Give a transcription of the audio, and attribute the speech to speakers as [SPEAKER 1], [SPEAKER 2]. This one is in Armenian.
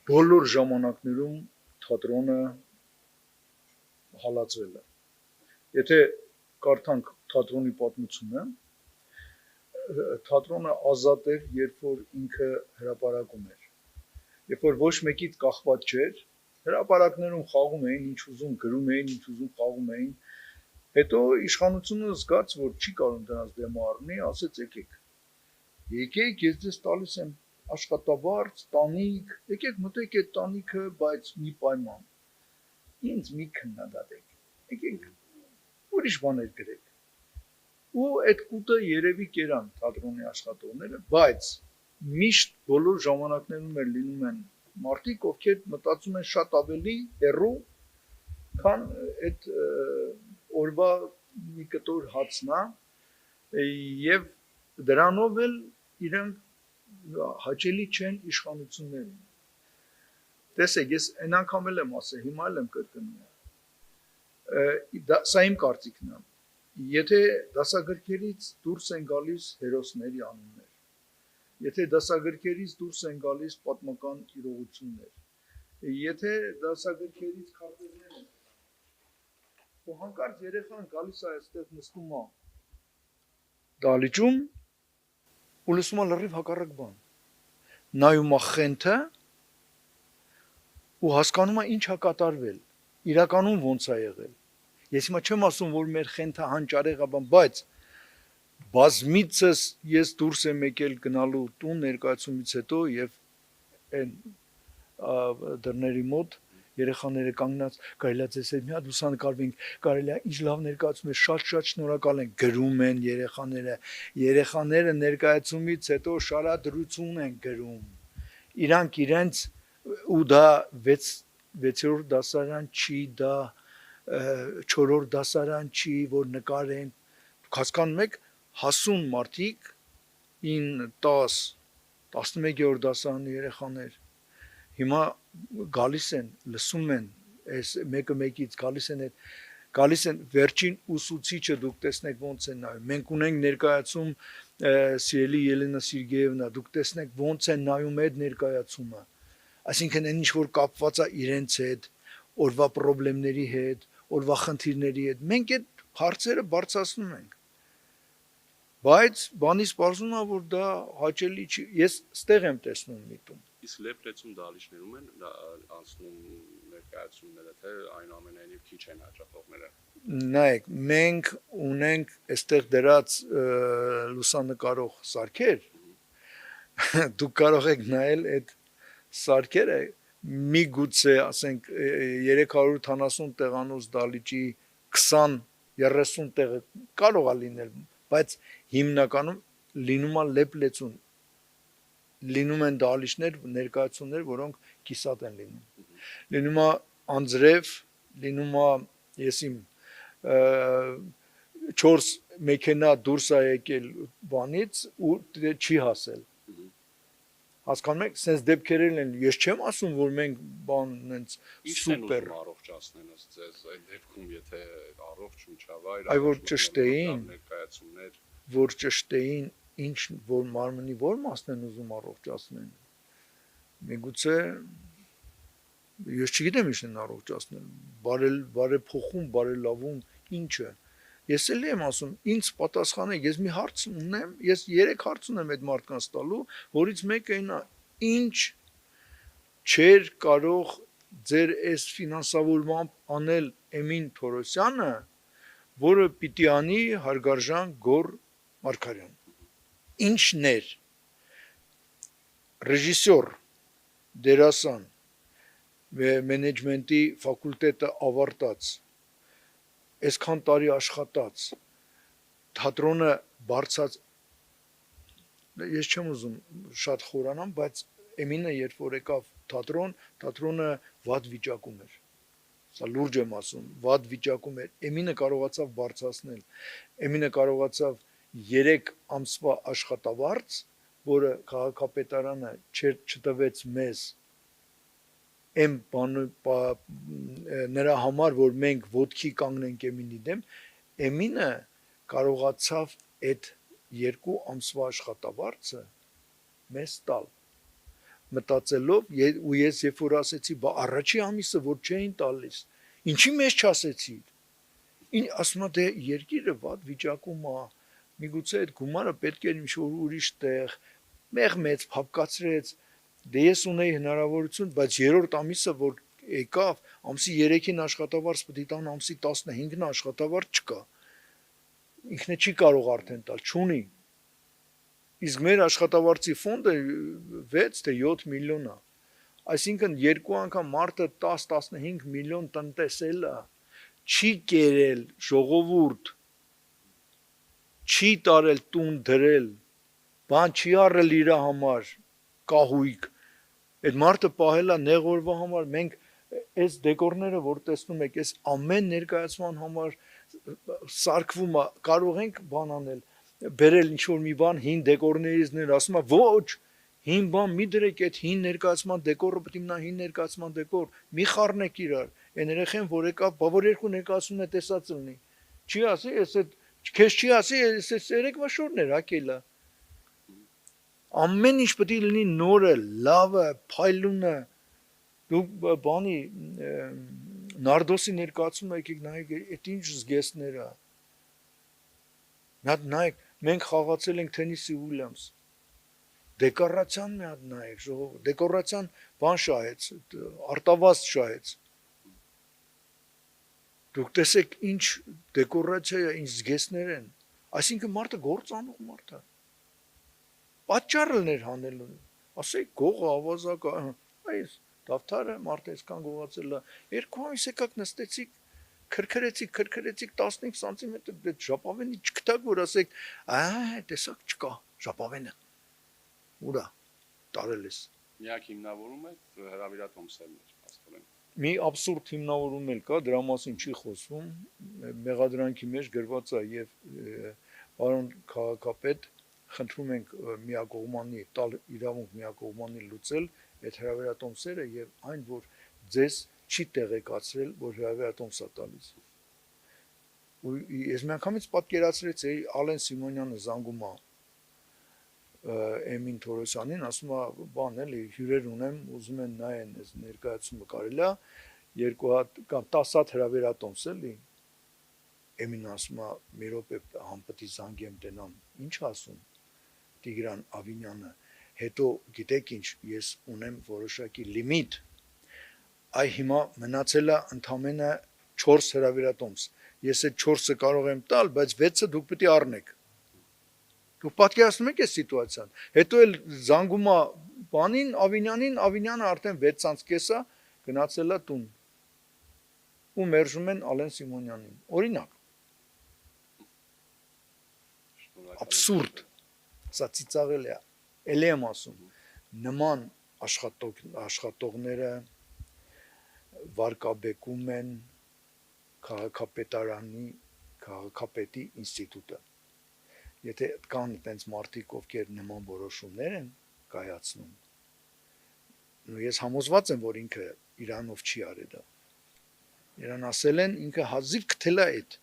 [SPEAKER 1] բոլոր ժամանակներում թատրոնը հալածվել է։ Եթե կարդանք թատրոնի պատմությունը, թատրոնը ազատ էր, երբ որ ինքը հրապարակում էր։ Երբ որ ոչ մեկից կախված չէր, հրապարակներում խաղում էին, ինչ ուզում գրում էին, ինչ ուզում խաղում էին։ Հետո իշխանությունը զգաց, որ չի կարող դրանց դեմ առնի, ասեց եկեք, ես ձեզ տալիս եմ աշխատավարձ, տանիք, եկեք մտեք այդ տանիքը, բայց մի պայման։ Ինձ մի քննադատեք։ Եկեք ուրիշ բաներ գրեք։ Ու այդ կուտը երևի կերան թատրոնի աշխատողները, բայց միշտ բոլոր ժամանակներում էլ լինում են մարդիկ, ովքեր մտածում են շատ ավելի հեռու, քան այդ օրվա մի կտոր հացնա, եւ դրանով էլ իրենք հաճելի չեն իշխանություններին։ Տեսեք, ես այն անգամ էլ եմ ասել, հիմա էլ եմ կրկնում։ Սա իմ կարծիքն է։ Եթե դասագրքերից դուրս են գալիս հերոսների անուններ, եթե դասագրքերից դուրս են գալիս պատմական իրողություններ, եթե դասագրքերից քարտեզներ են, ու հանկարծ երեխան գալիս է այստեղ նստում է դահլիճում ու լսում է լրիվ հակառակ բան։ Նայում է խենթը ու հասկանում է ինչ է կատարվել, իրականում ոնց է եղել։ Ես հիմա չեմ ասում, որ մեր խենթը հանճարեղ է, բայց բազմիցս ես դուրս եմ եկել գնալու տուն ներկայացումից հետո եւ այն դռների մոտ երեխաները կանգնած կարելի է ձեզ հետ մի հատ լուսանկարվենք, կարելի է ինչ լավ ներկայացում է, շատ շնորհակալ ենք, գրում են երեխաները ներկայացումից հետո շարադրություն են գրում։ Իրանք իրենց ու դա 6-րդ դասարան չի, դա 4-րդ դասարան չի, որ նկարեն, հասկանում եք, հասուն մարդիկ 9, 10, 11-րդ դասարանի երեխաներ հիմա գալիս են, լսում են, այս մեկը մեկից գալիս են վերջին ուսուցիչը դուք տեսնեք ոնց են նայում։ Մենք ունենք ներկայացում սիրելի Ելենա Սերգեևնա, դուք տեսնեք ոնց են նայում այդ ներկայացումը։ Այսինքն այն ինչ որ կապված է իրենց հետ, օրվա խնդիրների հետ, օրվա խնդիրների հետ, մենք այդ հարցերը բարձրացնում ենք։ Բայց բանից պարզվում է, որ դա հաճելի չի։ Ես ստեղ եմ տեսնում միտում։
[SPEAKER 2] Իսկ լեփրեցում դահլիճներում են անցնում ներկայացումները, թե այնուամենայնիվ քիչ են հաճախողները։
[SPEAKER 1] Նայեք, մենք ունենք այստեղ դրած լուսանկարող սարքեր, դուք կարող եք նայել այդ սարքերը, միգուցե ասենք 370 տեղանոց դահլիճի 20-30 տեղը կարող է լինել, բայց հիմնականում լինում է լեփլեցուն, լինում են դահլիճներ, ներկայացումներ, որոնք կիսատ են լինում, լինում է անձրև, լինում է եսիմ 4 մեքենա դուրս է եկել բանից ու չի հասել։ Հասկանում եք, sense դեպքեր են, ես չեմ ասում, որ մենք բան նենց սուպեր
[SPEAKER 2] առողջացնեն ըստ ձեզ, այդ դեպքում եթե առողջ միջավայր,
[SPEAKER 1] այ որ ճշտեին,
[SPEAKER 2] ներկայացումներ,
[SPEAKER 1] որ ճշտեին, ինչ որ մարմնի որ մասն են ուզում առողջացնեն։ Միգուցե ես չգիտեմ ինչ են առողջացնել, բարեփոխում, բարելավում, ինչը։ Ես էլ եմ ասում, ինձ պատասխանեք, ես մի հարց ունեմ, ես 3 հարց ունեմ այդ մարդկանց տալու, որից մեկը այն է, ինչ չէր կարող ձեր այս ֆինանսավորմամբ անել Էմին Թորոսյանը, որը պիտի անի հարգարժան Գոռ Մարգարյան։ Ինչներ ռեժիսոր, դերասան, մենեջմենտի ֆակուլտետը ավարտած, այսքան տարի աշխատած, թատրոնը բարձած, ես չեմ ուզում շատ խորանամ, բայց Էմինը երբ որ եկավ թատրոնը վատ վիճակում էր, սա լուրջ եմ ասում, վատ վիճակում էր, Էմինը կարողացավ բարձրացնել, Էմինը կարողացավ 3 ամսվա աշխատավարձ, որը քաղաքապետարանը չտվեց մեզ նրա համար, որ մենք ոտքի կանգնենք Էմինի դեմ, Էմինը կարողացավ այդ 2 ամսվա աշխատավարձը մեզ տալ, մտածելով ու ես երբ որ ասեցի, բա առաջի ամիսը որ չէին տալիս, ինչի մեջ չասեցի։ Ասում եմ, դե երկիրը վատ վիճակում է, միգուցե այդ գումարը պետք էր ինչ-որ ուրիշ տեղ, մեծ փապկացրեց, դե ես ունեի հնարավորություն, բայց երրորդ ամիսը որ եկավ, ամսի 3-ին աշխատավարձ պետք է տան, ամսի 15-ին աշխատավարձ չկա։ Ինքն չի կարող արդեն տալ, չունի։ Իսկ մեր աշխատավարձի ֆոնդը 6 թե 7 միլիոն է։ Այսինքն երկու անգամ մարդը 10-15 միլիոն տնտեսել է, չի կերել ժողովուրդ, չի տարել տուն դրել, բան չի առել իր համար, կահույք, այդ մարդը պահել է նեղ օրվա համար, մենք այս դեկորները, որ տեսնում եք, այս ամեն ներկայացման համար սարքվում է, կարող ենք բան անել, բերել ինչ-որ մի բան, հին դեկորներից ներ, ասում է, ոչ, հին բան մի դրեք, այդ հին ներկայացման դեկորը պետք է մնա հին ներկայացման դեկոր, մի խառնեք իրար, այն երեխեն, որ եկավ, բա որ երկու ներկայացումն է տեսած լինի, չի ասի, քեզ չի ասի, այս երեկվա շորն էր ակելա, ամեն ինչ պետք է լինի նորը, լավը, փայլունը, դուք բանի Նարդոսի ներկայացումը եկեք նայեք, այդ ինչ զգեստներ է, նայեք, մենք խաղացել ենք Թենիսի Ուիլյամս, դեկորացիան մի հատ նայեք, ժողովուրդ, դեկորացիան բան շահեց, արտավազդ շահեց, դուք տեսեք ինչ դեկորացիա է, ինչ զգեստներ են, այսինքն մարդը գործ անող մարդ է, պատճառ լներ հանելու, ասեք գողը, ավազակը, այս դավթարը մարդը այսքան գողացել է, 2 ամիս եկաք նստեցիք, քրքրեցիք 15 սանտիմետր, դե ժապավենի չգտաք, որ ասեք, տեսակ չկա, ժապավենը, ուրա, տարել ես։
[SPEAKER 2] Միակ հիմնավորում է հրավիրատոմսերն էր, աստորեն։
[SPEAKER 1] Մի абսուրդ հիմնավորում էլ կա, դրա մասին չի խոսվում, մեղադրանքի մեջ գրված է եւ պարոն քաղաքապետ, խնդրում ենք միակողմանի տալ իրավունք միակողմանի լուծել այդ հրավիրատոմսերը եւ այն, որ ձեզ չի տեղեկացրել, որ հրավիրատոմս է տալիս։ Ու ես միանգամից պատկերացրեցի Ալեն Սիմոնյանը զանգում է Էմին Թորոսյանին, ասում է, բան էլի հյուրեր ունեմ, ուզում են նայեն այս ներկայացումը կարելի է, 2 հատ կամ 10 հատ հրավիրատոմս էլի։ Էմին ասում է, մի րոպե համպետի զանգեմ տենամ, ինչ ասում Տիգրան Ավինյանը, հետո գիտեք ինչ, ես ունեմ որոշակի լիմիտ, այ հիմա մնացել է ընդամենը 4 հրավիրատոմս, ես այդ 4-ը կարող եմ տալ, բայց 6-ը դուք պետք է առնեք, դուք պատկերացնում եք այս սիտուացիան, հետո էլ զանգում է բանին, Ավինյանին, Ավինյանը արդեն 6:30 է, գնացել է տուն, ու մերժում են Ալեն Սիմոնյանին, օրինակ, абսուրդ, սա ծիծաղել է, էլի եմ ասում, նման աշխատողները վարկաբեկում են քաղաքապետարանի, քաղաքապետի ինստիտուտը, եթե կան տենց մարդիկ, ովքեր նման որոշումներ են կայացնում, ես համոզված եմ, որ ինքը իրանով չի արել դա, իրան ասել են, ինքը հազիվ քթել է այդ,